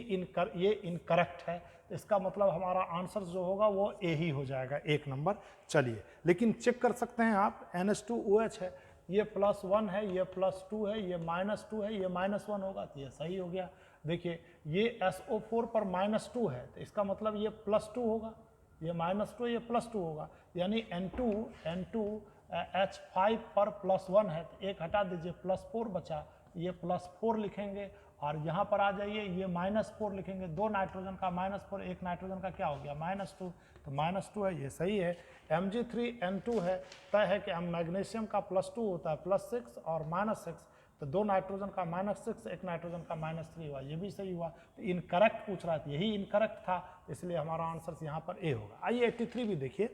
ये इनकरेक्ट है। तो इसका मतलब हमारा आंसर जो होगा वो ए ही हो जाएगा, 1 नंबर। चलिए लेकिन चेक कर सकते हैं आप, NH2OH है ये +1 है, ये +2 है, ये -2 है, ये -1 होगा, तो ये सही हो गया। देखिए ये SO4 पर -2 है, तो इसका मतलब ये +2 होगा, ये -2 ये +2 होगा, यानी N2H5 पर +1 है, तो एक हटा दीजिए, +4 बचा, ये +4 लिखेंगे, और यहाँ पर आ जाइए, ये -4 लिखेंगे, 2 नाइट्रोजन का -4, 1 नाइट्रोजन का क्या हो गया -2, तो -2 है, ये सही है। Mg3N2 है, तय है कि मैग्नीशियम का +2 होता है, +6 और -6, तो 2 नाइट्रोजन का -6, 1 नाइट्रोजन का -3 हुआ, ये भी सही हुआ। तो इनकरेक्ट पूछ रहा था, यही इनकरेक्ट था, इसलिए हमारा आंसर यहाँ पर ए होगा। आइए 83 भी देखिए,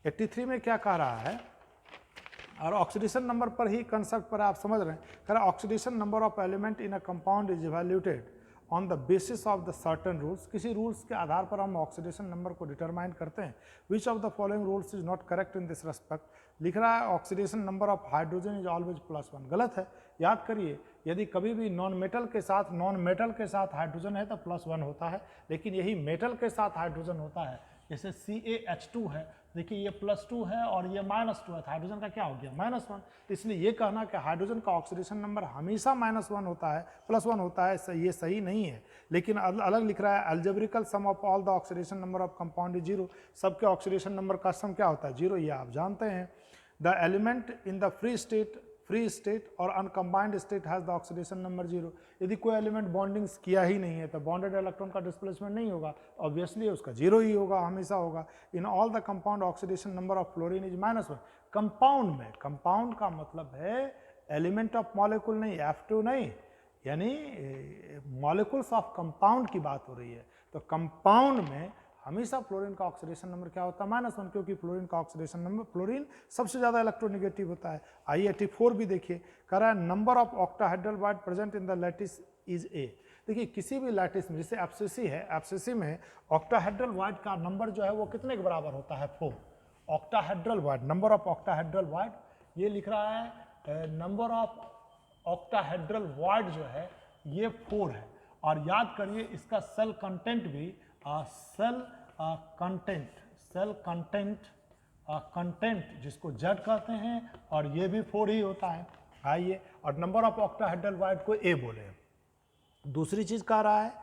83 में क्या कह रहा है, और ऑक्सीडेशन नंबर पर ही कंसेप्ट पर आप समझ रहे हैं, कह रहा oxidation number of element in a compound is evaluated on the basis of the certain rules. किसी रूल्स के आधार पर हम ऑक्सीडेशन नंबर को डिटरमाइन करते हैं। विच of the following rules is not correct in this respect. लिख रहा है oxidation number of hydrogen is always +1, गलत है। याद करिए, यदि कभी भी नॉन मेटल के साथ हाइड्रोजन है तो +1 होता है, लेकिन यही मेटल के साथ हाइड्रोजन होता है, जैसे CaH2 है, देखिए ये +2 है और ये -2 है, तो हाइड्रोजन का क्या हो गया -1। तो इसलिए ये कहना कि हाइड्रोजन का ऑक्सीडेशन नंबर हमेशा -1 होता है, +1 होता है, ये सही नहीं है। लेकिन अलग लिख रहा है algebraic sum of all the oxidation number of compound is 0। सबके ऑक्सीडेशन नंबर का सम क्या होता है, 0, ये आप जानते हैं। The element in the free state और uncombined state has the oxidation number 0। यदि कोई एलिमेंट बॉन्डिंग्स किया ही नहीं है तो बॉन्डेड इलेक्ट्रॉन का डिस्प्लेसमेंट नहीं होगा, ऑब्वियसली उसका 0 ही होगा, हमेशा होगा। In all the compound oxidation number of fluorine is -1। Compound में, कंपाउंड का मतलब है एलिमेंट ऑफ मॉलिक्यूल नहीं, F2 नहीं, यानी मॉलिक्यूल्स ऑफ कंपाउंड की बात हो रही है। तो कंपाउंड में हमेशा फ्लोरीन का ऑक्सीडेशन नंबर क्या होता है, -1, क्योंकि फ्लोरीन का ऑक्सीडेशन नंबर, फ्लोरीन सबसे ज़्यादा इलेक्ट्रोनेगेटिव होता है। आइए 84 भी देखिए, कह रहा है number of octahedral bond present in the lattice is A। देखिए किसी भी लैटिस में, जैसे एफसीसी है, एफसीसी में ऑक्टाहेड्रल बॉन्ड का नंबर जो है वो कितने के बराबर होता है, 4। Octahedral bond, number of octahedral bond, ये लिख रहा है नंबर ऑफ ऑक्टाहेड्रल बॉन्ड जो है ये 4 है। और याद करिए इसका सेल कंटेंट भी सेल कंटेंट जिसको Z कहते हैं, और ये भी 4 ही होता है। आइए, और नंबर ऑफ ऑक्टाहेड्रल बॉन्ड को A बोले। दूसरी चीज कह रहा है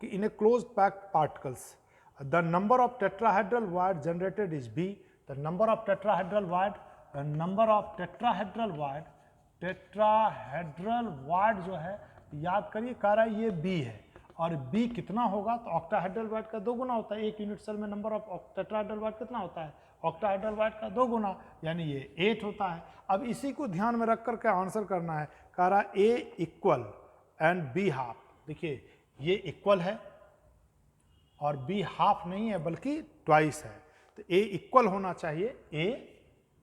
कि in a close packed particles the number of tetrahedral bond generated is B। The number of tetrahedral bond, tetrahedral bond जो है, याद करिए, कह रहा है ये B है, और B कितना होगा, तो ऑक्टाहेड्रल बॉन्ड का 2 गुना होता है। एक यूनिट सेल में नंबर ऑफ टेट्राहेड्रल बॉन्ड कितना होता है, ऑक्टाहेड्रल बॉन्ड का 2 गुना, यानी ये 8 होता है। अब इसी को ध्यान में रख कर के आंसर करना है। कह रहा A equal and B half. देखिए ये इक्वल है और B हाफ नहीं है बल्कि ट्वाइस है, तो A इक्वल होना चाहिए, A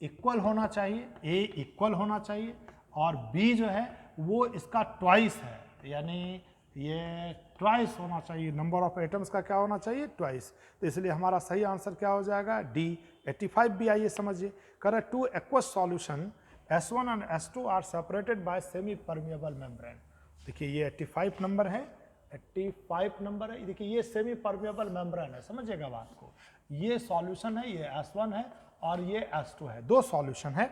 इक्वल होना चाहिए, A इक्वल होना चाहिए, और B जो है वो इसका ट्वाइस है, यानी ये ट्वाइस होना चाहिए। नंबर ऑफ एटम्स का क्या होना चाहिए, ट्वाइस। तो इसलिए हमारा सही आंसर क्या हो जाएगा, D। 85 भी आइए समझिए, कर 2 aqueous solution S1 and S2 are separated by semi permeable membrane. देखिए ये 85 नंबर है, 85 नंबर है। देखिए ये सेमी परमिएबल मेम्ब्रेन है, समझिएगा बात को। ये सॉल्यूशन है, ये S1 है और ये S2 है, 2 सॉल्यूशन है।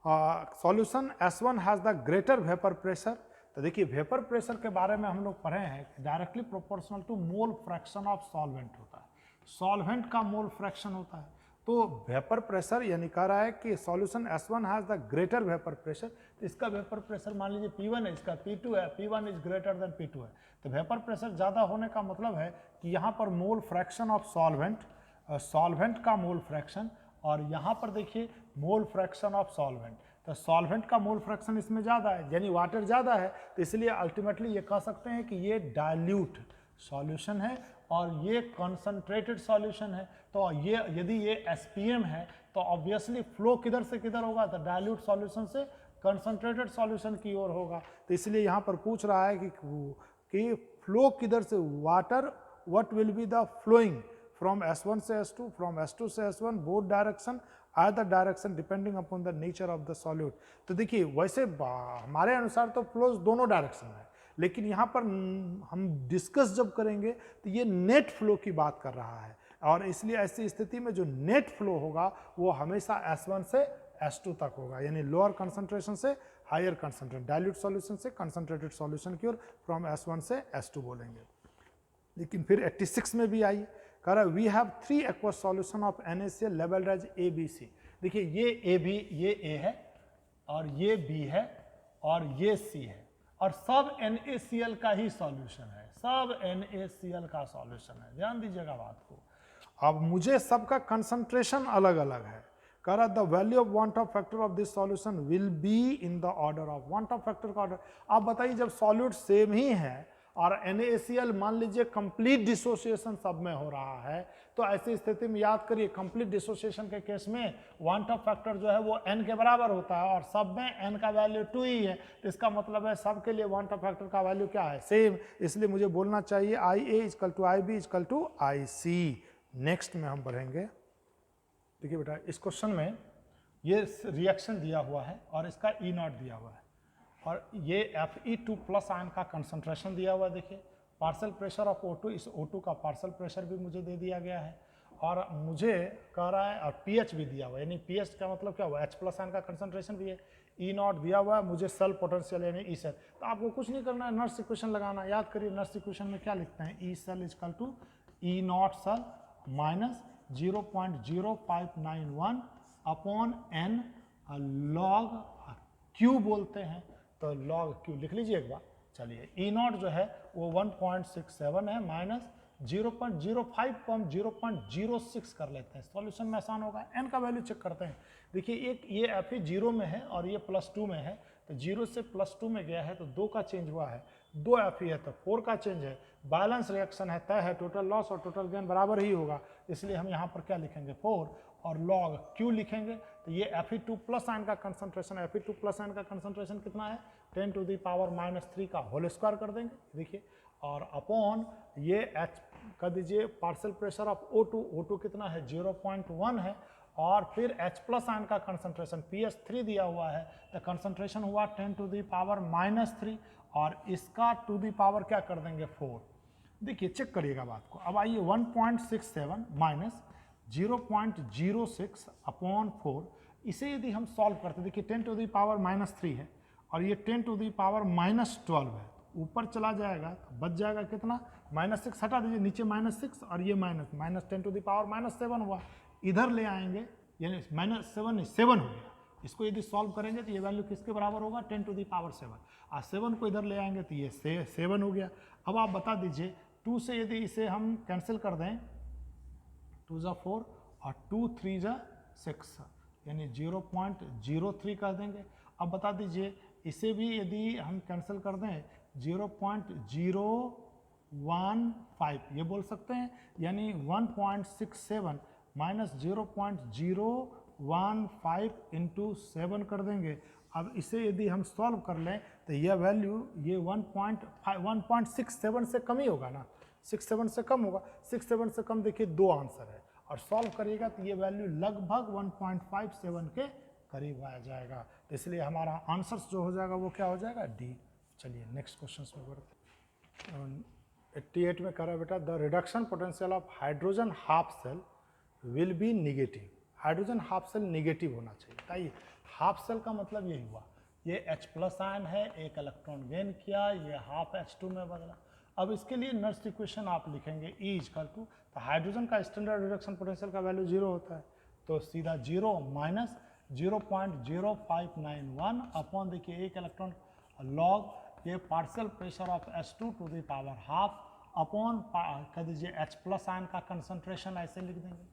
Solution S1 has the greater vapour pressure. तो देखिए वेपर प्रेशर के बारे में हम लोग पढ़े हैं, directly proportional to mole fraction of solvent होता है, सॉल्वेंट का मोल फ्रैक्शन होता है। तो वेपर प्रेशर यानी कह रहा है कि solution S1 has the greater vapour pressure. तो इसका वेपर प्रेशर मान लीजिए P1 है, इसका P2 है, P1 is greater then P2 है। तो वेपर प्रेशर ज़्यादा होने का मतलब है कि यहाँ पर मोल फ्रैक्शन ऑफ सॉल्वेंट, सॉल्वेंट का मोल फ्रैक्शन, और यहाँ पर देखिए मोल फ्रैक्शन ऑफ सॉल्वेंट। तो सॉल्वेंट का मोल फ्रैक्शन इसमें ज़्यादा है, यानी वाटर ज़्यादा है, तो इसलिए अल्टीमेटली ये कह सकते हैं कि ये डाइल्यूट सॉल्यूशन है और ये कंसंट्रेटेड सॉल्यूशन है। तो ये यदि ये SPM है तो ऑब्वियसली फ्लो किधर से किधर होगा, तो डाइल्यूट सॉल्यूशन से कंसंट्रेटेड सॉल्यूशन की ओर होगा। तो इसलिए यहाँ पर पूछ रहा है कि फ्लो किधर से, water what will be the flowing from S1 से S2, फ्रॉम S2 से S1, both direction, either direction depending upon the nature of the solute। तो देखिए वैसे हमारे अनुसार तो फ्लोज दोनों डायरेक्शन है, लेकिन यहाँ पर हम डिस्कस जब करेंगे तो ये नेट फ्लो की बात कर रहा है, और इसलिए ऐसी स्थिति में जो नेट फ्लो होगा वो हमेशा S1 से S2 तक होगा, यानी लोअर कंसंट्रेशन से हायर कंसंट्रेशन, डाइल्यूट सॉल्यूशन से कंसंट्रेटेड सॉल्यूशन की ओर फ्रॉम S1 से S2 बोलेंगे। लेकिन फिर 86 में भी आइए, कह रहा है we have 3 aqueous solution of NaCl labelled as ABC। देखिए ये A है और ये B है और ये C है और सब NaCl का ही सॉल्यूशन है, सब NaCl का सॉल्यूशन है, ध्यान दीजिएगा बात को। अब मुझे सबका कंसंट्रेशन अलग अलग है, कह रहा the value of want of factor of this solution will be in the order of want of factor का ऑर्डर। आप बताइए जब सॉल्यूट सेम ही है और NaCl मान लीजिए कंप्लीट डिसोसिएशन सब में हो रहा है, तो ऐसी स्थिति में याद करिए कंप्लीट डिसोसिएशन के केस में वांट ऑफ फैक्टर जो है वो n के बराबर होता है और सब में n का वैल्यू 2 ही है, तो इसका मतलब है सब के लिए वांट ऑफ फैक्टर का वैल्यू क्या है, सेम। इसलिए मुझे बोलना चाहिए IA = IB = IC। नेक्स्ट में हम बढ़ेंगे। देखिए बेटा इस क्वेश्चन में ये रिएक्शन दिया हुआ है और इसका E0 दिया हुआ है और ये Fe2+ आयन का कंसंट्रेशन दिया हुआ है। देखिए पार्शियल प्रेशर ऑफ O2, इस O2 का पार्शियल प्रेशर भी मुझे दे दिया गया है और मुझे कह रहा है और pH भी दिया हुआ है, यानी pH का मतलब क्या हुआ, H+ आयन का कंसंट्रेशन भी है, E0 दिया हुआ है, मुझे सेल पोटेंशियल यानी E सेल। तो आपको कुछ नहीं करना है, नर्स इक्वेशन लगाना। याद करिए नर्स इक्वेशन में क्या लिखते हैं, E cell = E0 cell minus 0.0591 upon n log Q बोलते हैं, तो log Q लिख लीजिए एक बार। चलिए E0 जो है वो 1.67 है माइनस 0.05 को हम 0.06 कर लेते हैं, सॉल्यूशन में आसान होगा। n का वैल्यू चेक करते हैं। देखिए एक ये Fe 0 में है और ये +2 में है, तो 0 से +2 में गया है तो 2 का चेंज हुआ है, 2 Fe है तो 4 का चेंज है, बैलेंस रिएक्शन है, तय है, टोटल लॉस और टोटल गेन बराबर ही होगा, इसलिए हम यहाँ पर क्या लिखेंगे 4 और log Q लिखेंगे। तो ये Fe2+ आयन का कंसंट्रेशन, Fe2+ आयन का कंसंट्रेशन कितना है 10⁻³ का होल स्क्वायर कर देंगे, देखिए, और अपॉन ये H कर दीजिए पार्शियल प्रेशर ऑफ O2 कितना है 0.1 है और फिर H+ आयन का कंसंट्रेशन pH3 दिया हुआ है, तो कंसंट्रेशन हुआ 10⁻³ और इसका टू दी पावर क्या कर देंगे 4। देखिए चेक करिएगा बात को। अब आइए 1.67 माइनस 0.06 अपॉन 4, इसे यदि हम सॉल्व करते, देखिए 10⁻³ है और ये 10⁻12 है, ऊपर चला जाएगा तो बच जाएगा कितना -6, हटा दीजिए नीचे -6 और ये माइनस 10⁻7 हुआ, इधर ले आएंगे यानी -7 हो गया। इसको यदि सॉल्व करेंगे तो ये वैल्यू किसके बराबर होगा 10⁻7 और 7 को इधर ले आएंगे तो ये 7 हो गया। अब आप बता दीजिए 2 से यदि इसे हम कैंसिल कर दें, 2 × 4 और 2 × 3 = 6 यानी 0.03 कर देंगे। अब बता दीजिए इसे भी यदि हम कैंसिल कर दें 0.015 ये बोल सकते हैं, यानी 1.67 माइनस 0.015 इंटू 7 कर देंगे। अब इसे यदि हम सॉल्व कर लें तो यह वैल्यू ये 1.67 से कम ही होगा ना, 67 से कम होगा, 67 से कम देखिए 2 आंसर है और सॉल्व करिएगा तो ये वैल्यू लगभग 1.57 के करीब आ जाएगा, तो इसलिए हमारा आंसर जो हो जाएगा वो क्या हो जाएगा डी। चलिए नेक्स्ट क्वेश्चन में बढ़ते हैं। 88 में कह रहा है बेटा the reduction potential of hydrogen half cell will be negative. Hydrogen half cell negative होना चाहिए, ताकि हाफ सेल का मतलब यही हुआ, ये H+ आयन है, एक इलेक्ट्रॉन गेन किया, ये हाफ H2 में बदला। अब इसके लिए नर्स इक्वेशन आप लिखेंगे E = तो हाइड्रोजन का स्टैंडर्ड रिडक्शन पोटेंशियल का वैल्यू 0 होता है, तो सीधा 0 माइनस 0.0591 अपॉन देखिए एक इलेक्ट्रॉन लॉग ये partial pressure of H2 to the power half upon कह दीजिए H+ आयन का कंसंट्रेशन, ऐसे लिख देंगे,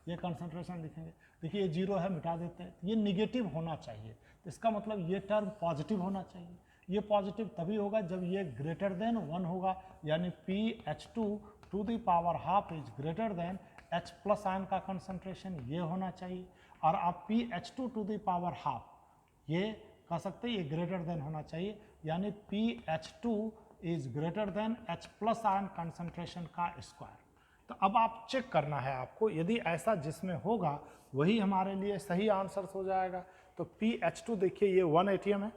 ये कंसंट्रेशन लिखेंगे। देखिए ये 0 है, मिटा देते हैं, ये निगेटिव होना चाहिए, तो इसका मतलब ये टर्म पॉजिटिव होना चाहिए। ये पॉजिटिव तभी होगा जब ये ग्रेटर देन 1 होगा, यानी PH2 to the power half is greater than H+ ion का कंसंट्रेशन, ये होना चाहिए। और आप PH2 to the power half ये कह सकते हैं, ये ग्रेटर देन होना चाहिए, यानी PH2 is greater than H+ ion concentration का स्क्वायर। तो अब आप चेक करना है आपको, यदि ऐसा जिसमें होगा वही हमारे लिए सही आंसर हो जाएगा। तो PH2 देखिए ये 1 ATM है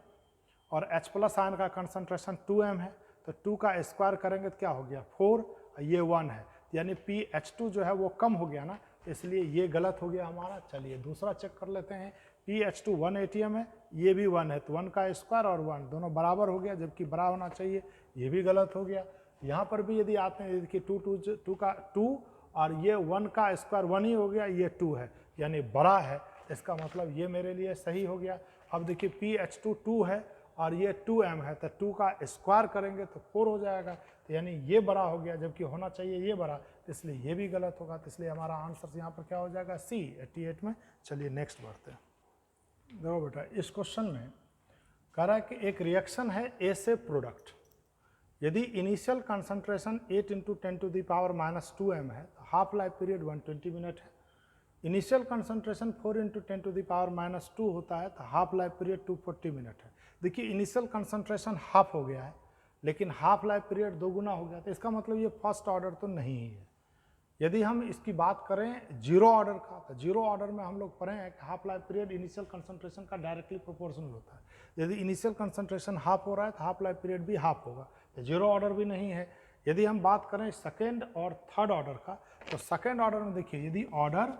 और H+ आयन का कंसंट्रेशन 2m है, तो 2 का स्क्वायर करेंगे तो क्या हो गया 4, ये 1 है, यानी PH2 जो है वो कम हो गया ना, इसलिए ये गलत हो गया हमारा। चलिए दूसरा चेक कर लेते हैं, PH2 1 ATM है, ये भी 1 है, तो 1 का स्क्वायर और 1 दोनों बराबर हो गया, जबकि बड़ा होना चाहिए, ये भी गलत हो गया। यहाँ पर भी यदि आते हैं, देखिए 2 का 2 और ये 1 का स्क्वायर 1 ही हो गया, ये 2 है, यानी बड़ा है, इसका मतलब ये मेरे लिए सही हो गया। अब देखिए PH2 2 है और ये 2m है, तो 2 का स्क्वायर करेंगे तो 4 हो जाएगा, तो यानी ये बड़ा हो गया, जबकि होना चाहिए ये बड़ा, तो इसलिए ये भी गलत होगा, तो इसलिए हमारा आंसर यहाँ पर क्या हो जाएगा, C 88 में। चलिए नेक्स्ट बढ़ते हैं। देखो बेटा, इस क्वेश्चन में कह रहा है कि एक रिएक्शन है ए से प्रोडक्ट, यदि इनिशियल कंसंट्रेशन 8 × 10⁻⁻2m है, तो हाफ लाइफ पीरियड 120 मिनट है। इनिशियल कंसंट्रेशन 4 × 10⁻2 होता है, तो हाफ लाइफ पीरियड 240 मिनट है। देखिए इनिशियल कंसंट्रेशन हाफ हो गया है, लेकिन हाफ लाइफ पीरियड 2 गुना हो गया, तो इसका मतलब ये फर्स्ट ऑर्डर तो नहीं है। यदि हम इसकी बात करें जीरो ऑर्डर का, तो जीरो ऑर्डर में हम लोग पढ़े हैं कि half life period initial concentration का डायरेक्टली प्रोपोर्शनल होता है। यदि इनिशियल कंसंट्रेशन हाफ हो रहा है, तो हाफ लाइफ पीरियड भी हाफ होगा, तो जीरो ऑर्डर भी नहीं है। यदि हम बात करें सेकेंड और थर्ड ऑर्डर का, तो सेकेंड ऑर्डर में देखिए, यदि ऑर्डर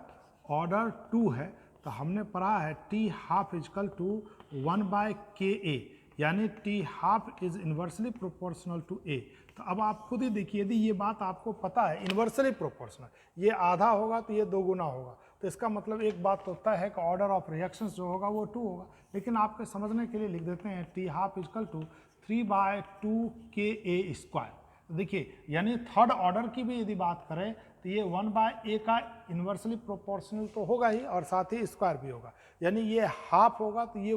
2 है, तो हमने पढ़ा है T half is equal to 1/KA, यानी T half is inversely proportional to A। तो अब आप खुद ही देखिए, यदि ये बात आपको पता है इन्वर्सली प्रोपोर्शनल, ये आधा होगा तो ये 2 गुना होगा, तो इसका मतलब एक बात तो तय है कि ऑर्डर ऑफ रिएक्शंस जो होगा वो 2 होगा। लेकिन आपके समझने के लिए लिख देते हैं T half is equal to 3/2KA square. तो देखिए, यानी थर्ड ऑर्डर की भी यदि बात करें, तो ये 1/A का इन्वर्सली प्रोपोर्शनल तो होगा ही, और साथ ही स्क्वायर भी होगा, यानी ये हाफ होगा तो ये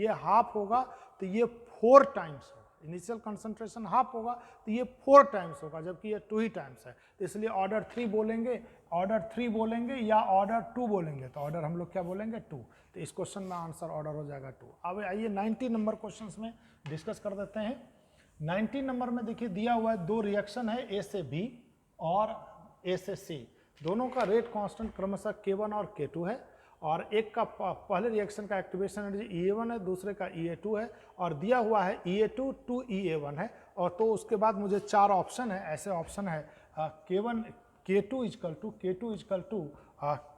हाफ होगा, तो ये 4 टाइम्स होगा। इनिशियल कंसंट्रेशन हाफ होगा तो ये 4 टाइम्स होगा, जबकि ये 2 ही टाइम्स है, तो इसलिए ऑर्डर 3 बोलेंगे या ऑर्डर 2 बोलेंगे, तो ऑर्डर हम लोग क्या बोलेंगे 2, तो इस क्वेश्चन में आंसर ऑर्डर हो जाएगा 2। अब आइए 90 नंबर क्वेश्चन में डिस्कस कर देते हैं। 90 नंबर में देखिए दिया हुआ है 2 रिएक्शन है, ए से बी और ए से सी, दोनों का रेट कांस्टेंट क्रमशः K1 और K2 है, और एक का पहले रिएक्शन का एक्टिवेशन एनर्जी EA1 है, दूसरे का EA2 है, और दिया हुआ है EA2 to EA1 है, और तो उसके बाद मुझे 4 ऑप्शन है, ऐसे ऑप्शन है K1 K2 is equal to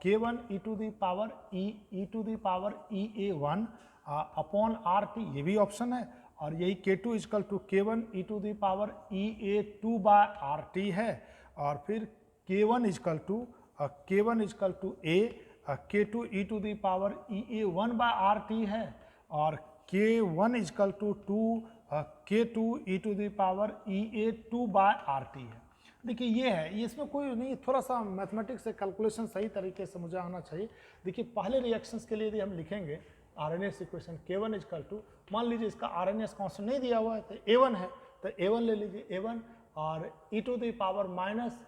K1 e to the power EA1 upon RT, ये भी ऑप्शन है, और यही K2 is equal to K1 e to the power EA2/RT है, और फिर K1 is equal to A K2 e to the power EA1/RT है, और K1 is equal to K2 e to the power EA2/RT है। देखिए ये है, ये इसमें कोई नहीं, थोड़ा सा मैथमेटिक्स से कैलकुलेशन सही तरीके से मुझे आना चाहिए। देखिए पहले रिएक्शंस के लिए यदि हम लिखेंगे RNS equation K1 is equal to, मान लीजिए इसका RNS कांस्टेंट नहीं दिया हुआ है, तो A1 है, तो A1 ले लीजिए, A1 और e to the power minus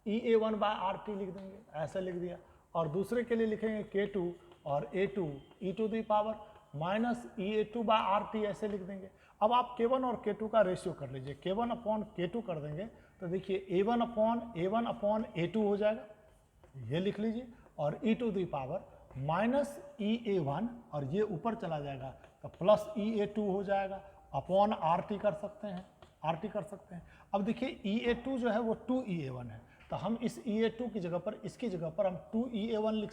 EA1/RT लिख देंगे, ऐसा लिख दिया। और दूसरे के लिए लिखेंगे K2 और A2 e to the power minus EA2/RT, ऐसे लिख देंगे। अब आप K1 और K2 का रेशियो कर लीजिए, K1 अपॉन K2 कर देंगे, तो देखिए A1 अपॉन A2 हो जाएगा, ये लिख लीजिए, और e to the power minus EA1, और ये ऊपर चला जाएगा तो प्लस EA2 हो जाएगा, अपॉन RT कर सकते हैं, अब देखिए EA2 जो है वो 2EA1 है, तो हम इस EA2 की जगह पर, इसकी जगह पर हम 2EA1 लिख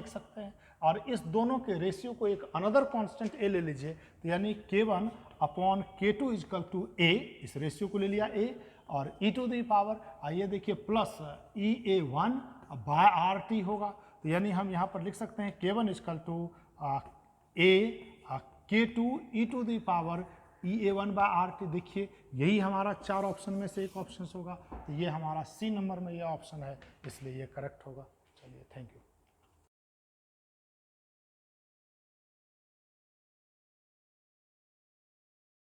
सकते हैं, और इस दोनों के रेशियो को एक अनदर कांस्टेंट A ले लीजिए, तो यानी K1 upon K2 is equal to A, इस रेशियो को ले लिया A, और e टू द पावर आइए देखिए प्लस EA1/RT होगा, तो यानी हम यहाँ पर लिख सकते हैं K1 is equal to A K2 e to the power EA1/RT। देखिए यही हमारा 4 ऑप्शन में से एक ऑप्शन होगा, तो ये हमारा C नंबर में ये ऑप्शन है, इसलिए ये करेक्ट होगा। चलिए थैंक यू।